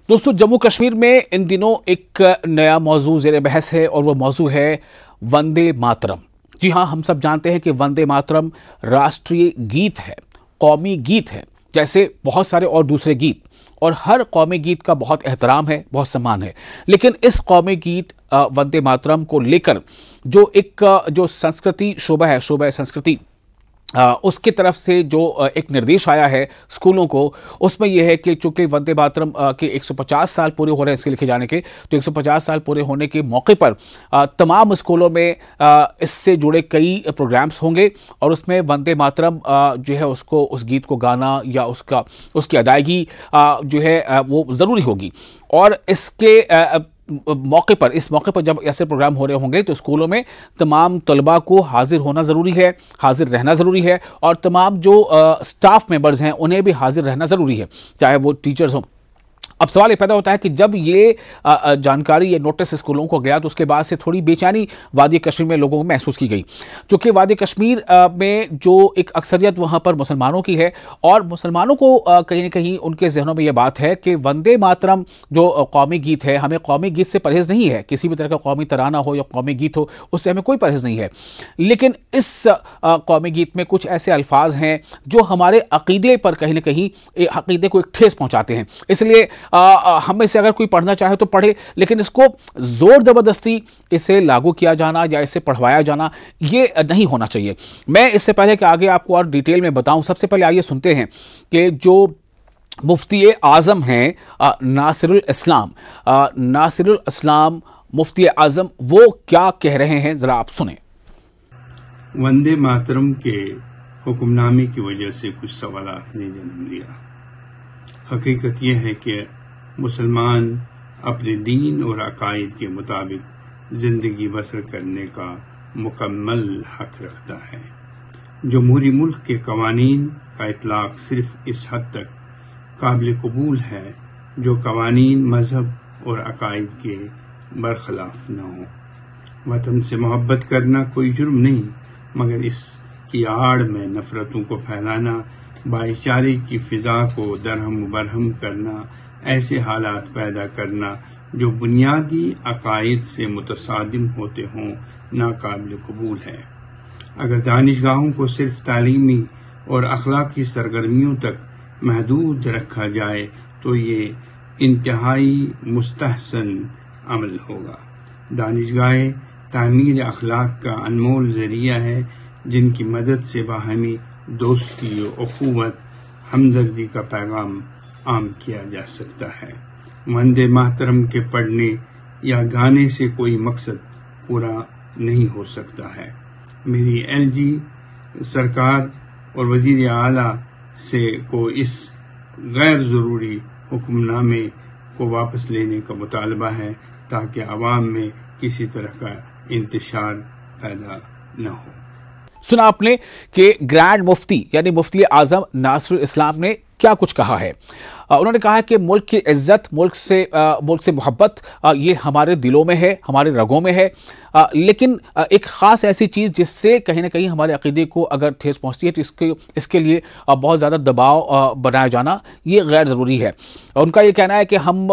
दोस्तों, जम्मू कश्मीर में इन दिनों एक नया मौजू ज़ेर बहस है और वो मौजू है वंदे मातरम। जी हाँ, हम सब जानते हैं कि वंदे मातरम राष्ट्रीय गीत है, कौमी गीत है, जैसे बहुत सारे और दूसरे गीत, और हर कौमी गीत का बहुत एहतराम है, बहुत सम्मान है। लेकिन इस कौमी गीत वंदे मातरम को लेकर जो संस्कृति शोभा है, शोभा संस्कृति, उसकी तरफ से जो एक निर्देश आया है स्कूलों को, उसमें यह है कि चूंकि वंदे मातरम के 150 साल पूरे हो रहे हैं इसके लिखे जाने के, तो 150 साल पूरे होने के मौके पर तमाम स्कूलों में इससे जुड़े कई प्रोग्राम्स होंगे और उसमें वंदे मातरम जो है उसको, उस गीत को गाना या उसकी अदायगी जो है वो ज़रूरी होगी। और इसके इस मौके पर जब ऐसे प्रोग्राम हो रहे होंगे तो स्कूलों में तमाम तलबा को हाजिर होना ज़रूरी है, हाजिर रहना ज़रूरी है, और तमाम जो स्टाफ मेंबर्स हैं उन्हें भी हाजिर रहना ज़रूरी है, चाहे वो टीचर्स हों। अब सवाल ये पैदा होता है कि जब ये जानकारी, ये नोटिस स्कूलों को गया तो उसके बाद से थोड़ी बेचैनी वादी कश्मीर में लोगों को महसूस की गई, क्योंकि वादी कश्मीर में जो एक अक्सरियत वहाँ पर मुसलमानों की है, और मुसलमानों को कहीं ना कहीं उनके जहनों में ये बात है कि वंदे मातरम जो कौमी गीत है, हमें कौमी गीत से परहेज़ नहीं है, किसी भी तरह का कौमी तराना हो या कौमी गीत हो उससे हमें कोई परहेज़ नहीं है। लेकिन इस कौमी गीत में कुछ ऐसे अल्फाज हैं जो हमारे अक़ीदे पर कहीं ना कहीं अक़ीदे को एक ठेस पहुँचाते हैं, इसलिए हम में से अगर कोई पढ़ना चाहे तो पढ़े, लेकिन इसको जोर जबरदस्ती इसे लागू किया जाना या इसे पढ़वाया जाना ये नहीं होना चाहिए। मैं इससे पहले कि आगे आपको और डिटेल में बताऊं, सबसे पहले आइए सुनते हैं कि जो मुफ्ती आज़म हैं नासिरुल इस्लाम मुफ्ती आज़म, वो क्या कह रहे हैं, जरा आप सुने। वंदे मातरम के हुक्मनामे की वजह से कुछ सवालात ने जन्म लिया। हकीकत यह है कि मुसलमान अपने दीन और अकायद के मुताबिक ज़िंदगी बसर करने का मुकम्मल हक रखता है। जमहूरी मुल्क के कवानीन का इतलाक़ सिर्फ इस हद तक काबिल कबूल है जो कवानीन मजहब और अकायद के बरखिलाफ न हो। वतन से मोहब्बत करना कोई जुर्म नहीं, मगर इसकी आड़ में नफ़रतों को फैलाना, भाईचारे की फ़िज़ा को दरहम बरहम करना, ऐसे हालात पैदा करना जो बुनियादी अकायद से मुतसादिम होते हों, नाकाबिल कबूल है। अगर दानिशगाहों को सिर्फ तालीमी और अखलाकी सरगर्मियों तक महदूद रखा जाए तो ये इंतहाई मुस्तहसन अमल होगा। दानिशगाहें तामीर अखलाक का अनमोल ज़रिया है, जिनकी मदद से बाहमी दोस्ती और अखुवत, हमदर्दी का पैगाम आम किया जा सकता है। वंदे मातरम के पढ़ने या गाने से कोई मकसद पूरा नहीं हो सकता है। मेरी एलजी सरकार और वजीर आला से को इस गैर ज़रूरी हुक्मनामे को वापस लेने का मुतालबा है, ताकि आवाम में किसी तरह का इंतशार पैदा न हो। सुना आपने कि ग्रैंड मुफ्ती यानी मुफ्ती आज़म नासिरुल इस्लाम ने क्या कुछ कहा है। उन्होंने कहा है कि मुल्क की इज्जत, मुल्क से मोहब्बत ये हमारे दिलों में है, हमारे रगों में है, लेकिन एक ख़ास ऐसी चीज़ जिससे कहीं ना कहीं हमारे अक़ीदे को अगर ठेस पहुंचती है तो इसके लिए बहुत ज़्यादा दबाव बनाया जाना ये गैर ज़रूरी है। उनका ये कहना है कि हम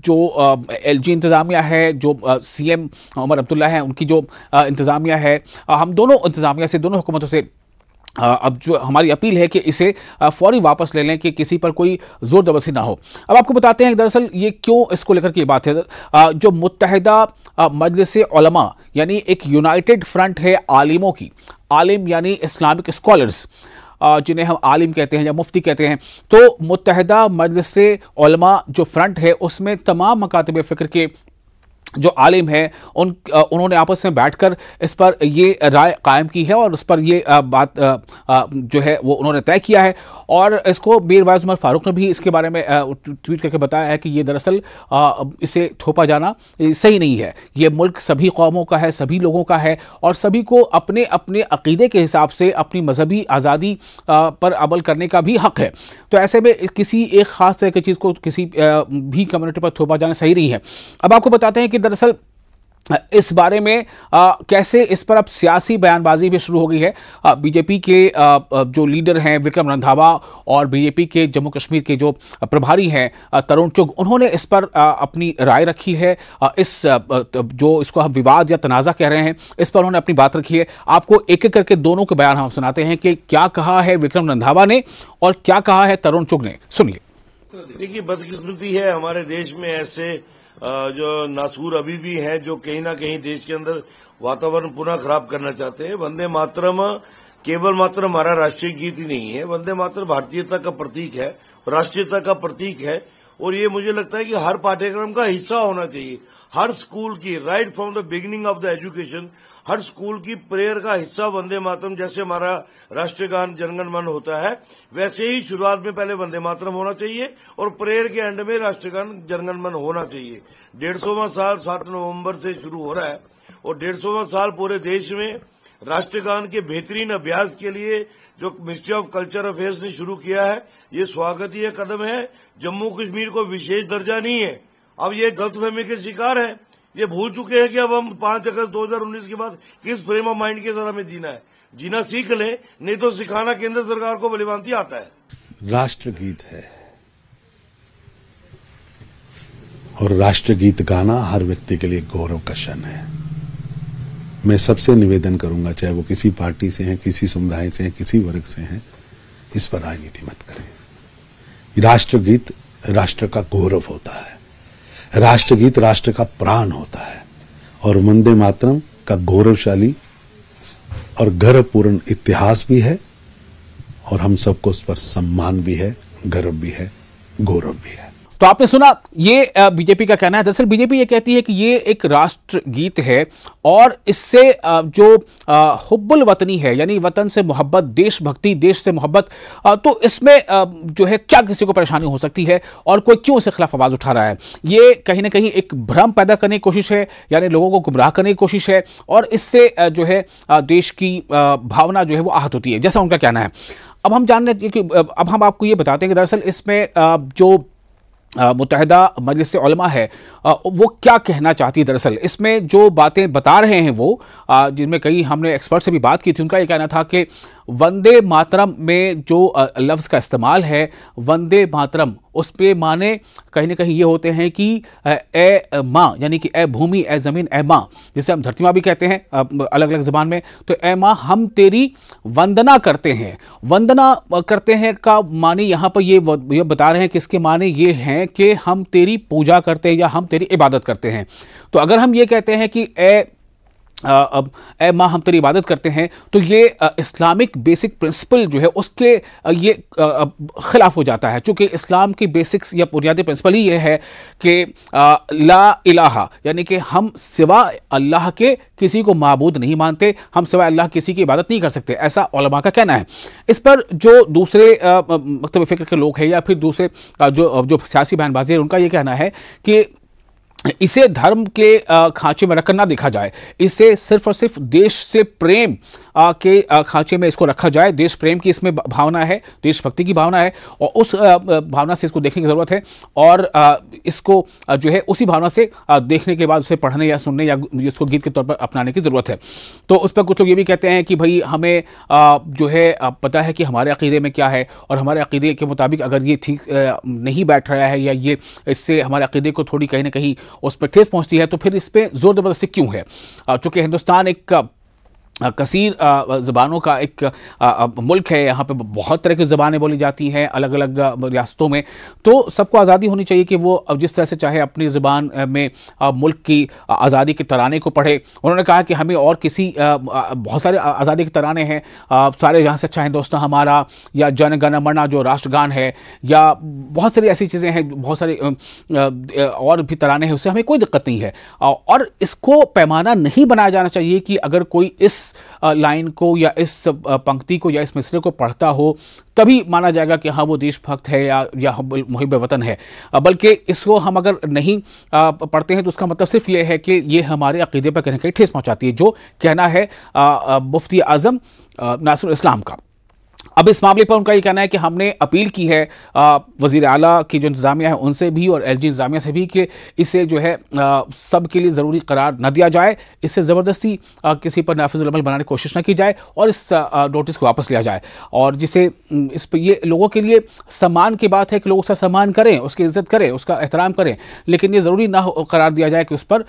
जो एलजी इंतज़ामिया है, जो सीएम उमर अब्दुल्ला है, उनकी जो इंतज़ामिया है, हम दोनों इंतज़ामिया से, दोनों हुकूमतों से अब जो हमारी अपील है कि इसे फौरी वापस ले लें, कि किसी पर कोई जोर जबरदस्ती ना हो। अब आपको बताते हैं दरअसल ये क्यों इसको लेकर की बात है। जो मुत्तहिदा मजलिस उलमा यानी एक यूनाइटेड फ्रंट है आलिमों की, आलिम यानी इस्लामिक स्कॉलर्स जिन्हें हम आलिम कहते हैं या मुफ्ती कहते हैं, तो मुत्तहिदा मजलिस उलमा जो फ्रंट है उसमें तमाम मकातब फ़िक्र के जो आलिम है उन्होंने आपस में बैठकर इस पर ये राय कायम की है और उस पर ये बात जो है वो उन्होंने तय किया है। और इसको मीर वाइज उमर फारूक ने भी इसके बारे में ट्वीट करके बताया है कि ये दरअसल इसे थोपा जाना सही नहीं है। ये मुल्क सभी कौमों का है, सभी लोगों का है, और सभी को अपने अपने अक़ीदे के हिसाब से अपनी मजहबी आज़ादी पर अमल करने का भी हक़ है। तो ऐसे में किसी एक ख़ास तरह की चीज़ को किसी भी कम्युनिटी पर थोपा जाना सही नहीं है। अब आपको बताते हैं कि दरअसल इस बारे में कैसे इस पर अब सियासी बयानबाजी भी शुरू हो गई है। बीजेपी के जो लीडर हैं विक्रम रंधावा और बीजेपी के जम्मू कश्मीर के जो प्रभारी हैं तरुण चुग, उन्होंने इस पर अपनी राय रखी है। इस जो इसको हम विवाद या तनाज़ा कह रहे हैं, इस पर उन्होंने अपनी बात रखी है। आपको एक एक करके दोनों के बयान हम सुनाते हैं कि क्या कहा है विक्रम रंधावा ने और क्या कहा है तरुण चुग ने। सुनिए। देखिए, बदकिस्मती है हमारे देश में ऐसे जो नासूर अभी भी हैं जो कहीं ना कहीं देश के अंदर वातावरण पुनः खराब करना चाहते हैं। वंदे मातरम केवल मात्र हमारा राष्ट्रीय गीत ही नहीं है, वंदे मातरम भारतीयता का प्रतीक है, राष्ट्रीयता का प्रतीक है। और ये मुझे लगता है कि हर पाठ्यक्रम का हिस्सा होना चाहिए। हर स्कूल की, right from the beginning of the education, her school की प्रेयर का हिस्सा वंदे मातरम, जैसे हमारा राष्ट्रीय गान जनगण मन होता है, वैसे ही शुरुआत में पहले वंदे मातरम होना चाहिए और प्रेयर के एंड में राष्ट्रीय गान जनगण मन होना चाहिए। 150वां साल 7 नवंबर से शुरू हो रहा है और 150वां साल पूरे देश में राष्ट्रगान के बेहतरीन अभ्यास के लिए जो मिनिस्ट्री ऑफ कल्चर अफेयर्स ने शुरू किया है, ये स्वागतीय कदम है। जम्मू कश्मीर को विशेष दर्जा नहीं है। अब ये गलतफहमी के शिकार है, ये भूल चुके हैं कि अब हम 5 अगस्त 2019 के बाद किस फ्रेम ऑफ माइंड के साथ हमें जीना है। जीना सीख ले, नहीं तो सिखाना केंद्र सरकार को भलीभांति आता है। राष्ट्रगीत है और राष्ट्रगीत गाना हर व्यक्ति के लिए गौरव का क्षण है। मैं सबसे निवेदन करूंगा, चाहे वो किसी पार्टी से हैं, किसी समुदाय से हैं, किसी वर्ग से हैं, इस पर राजनीति मत करें। राष्ट्रगीत राष्ट्र का गौरव होता है, राष्ट्रगीत राष्ट्र का प्राण होता है और वंदे मातरम का गौरवशाली और गर्वपूर्ण इतिहास भी है और हम सबको उस पर सम्मान भी है, गर्व भी है, गौरव भी है। तो आपने सुना, ये बीजेपी का कहना है। दरअसल बीजेपी ये कहती है कि ये एक राष्ट्र गीत है और इससे जो हुब्बुल वतनी है, यानी वतन से मोहब्बत, देशभक्ति, देश से मोहब्बत, तो इसमें जो है क्या किसी को परेशानी हो सकती है और कोई क्यों इसके खिलाफ आवाज उठा रहा है। ये कहीं ना कहीं एक भ्रम पैदा करने की कोशिश है, यानी लोगों को गुमराह करने की कोशिश है और इससे जो है देश की भावना जो है वो आहत होती है, जैसा उनका कहना है। अब हम जानने कि अब हम आपको ये बताते हैं कि दरअसल इसमें जो मुत्तहिदा मजलिस उलमा है वो क्या कहना चाहती है। दरअसल इसमें जो बातें बता रहे हैं वो, जिनमें कई हमने एक्सपर्ट से भी बात की थी, उनका ये कहना था कि वंदे मातरम में जो लफ्ज़ का इस्तेमाल है, वंदे मातरम, उस पे माने कहीं ना कहीं ये होते हैं कि ए माँ, यानी कि ए भूमि, ए ज़मीन, ए माँ, जिसे हम धरती माँ भी कहते हैं अलग अलग ज़बान में। तो ए माँ, हम तेरी वंदना करते हैं। वंदना करते हैं का माने यहाँ पर ये बता रहे हैं कि इसके माने ये हैं कि हम तेरी पूजा करते हैं या हम तेरी इबादत करते हैं। तो अगर हम ये कहते हैं कि ए माँ हम तेरी इबादत करते हैं, तो ये इस्लामिक बेसिक प्रिंसिपल जो है उसके ये खिलाफ हो जाता है। चूँकि इस्लाम की बेसिक्स या बुनियादी प्रिंसिपल ही ये है कि ला इलाहा, यानी कि हम सिवा अल्लाह के किसी को माबूद नहीं मानते, हम सिवा अल्लाह किसी की इबादत नहीं कर सकते, ऐसा उलमा का कहना है। इस पर जो दूसरे मकतब फ़िक्र के लोग हैं या फिर दूसरे जो सियासी बयानबाजी है, उनका ये कहना है कि इसे धर्म के खांचे में रखकर ना देखा जाए, इसे सिर्फ और सिर्फ देश से प्रेम के खांचे में इसको रखा जाए। देश प्रेम की इसमें भावना है, देशभक्ति की भावना है और उस भावना से इसको देखने की ज़रूरत है और इसको जो है उसी भावना से देखने के बाद उसे पढ़ने या सुनने या इसको गीत के तौर पर अपनाने की ज़रूरत है। तो उस पर कुछ लोग ये भी कहते हैं कि भाई हमें जो है पता है कि हमारे अक़ीदे में क्या है और हमारे अक़ीदे के मुताबिक अगर ये ठीक नहीं बैठ रहा है या ये इससे हमारे अक़ीदे को थोड़ी कहीं ना कहीं उस पर ठेस पहुंचती है, तो फिर इस पर ज़ोर ज़बरदस्ती क्यों है। चूँकि हिंदुस्तान एक कसीर ज़बानों का एक मुल्क है, यहाँ पे बहुत तरह की ज़बानें बोली जाती हैं अलग अलग रियासतों में, तो सबको आज़ादी होनी चाहिए कि वो जिस तरह से चाहे अपनी ज़बान में मुल्क की आज़ादी के तराने को पढ़े। उन्होंने कहा कि हमें और किसी बहुत सारे आज़ादी के तराने हैं, सारे जहाँ से अच्छा हिंदुस्तान हमारा, या जन गण मन जो राष्ट्रगान है, या बहुत सारी ऐसी चीज़ें हैं, बहुत सारे और भी तराने हैं, उससे हमें कोई दिक्कत नहीं है। और इसको पैमाना नहीं बनाया जाना चाहिए कि अगर कोई इस लाइन को या इस पंक्ति को या इस मिसरे को पढ़ता हो तभी माना जाएगा कि हाँ वो देशभक्त है या मुहिब वतन है, बल्कि इसको हम अगर नहीं पढ़ते हैं तो उसका मतलब सिर्फ ये है कि ये हमारे अक़ीदे पर कहीं ना कहीं ठेस पहुँचाती है, जो कहना है मुफ्ती आज़म नासिरुल इस्लाम का। अब इस मामले पर उनका ये कहना है कि हमने अपील की है वज़ीर आला की जो इंतजामिया है उनसे भी और एलजी इंतजामिया से भी कि इसे जो है सब के लिए ज़रूरी करार न दिया जाए, इससे ज़बरदस्ती किसी पर नाफिजुल अमल बनाने की कोशिश न की जाए और इस नोटिस को वापस लिया जाए। और जिसे इस पर ये लोगों के लिए सम्मान की बात है कि लोग उसका सम्मान करें, उसकी इज्जत करें, उसका एहतराम करें, लेकिन ये ज़रूरी ना करार दिया जाए कि उस पर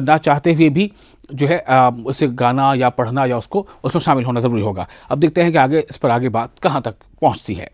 ना चाहते हुए भी जो है उसे गाना या पढ़ना या उसमें शामिल होना ज़रूरी होगा। अब देखते हैं कि आगे इस पर आगे बात कहाँ तक पहुँचती है।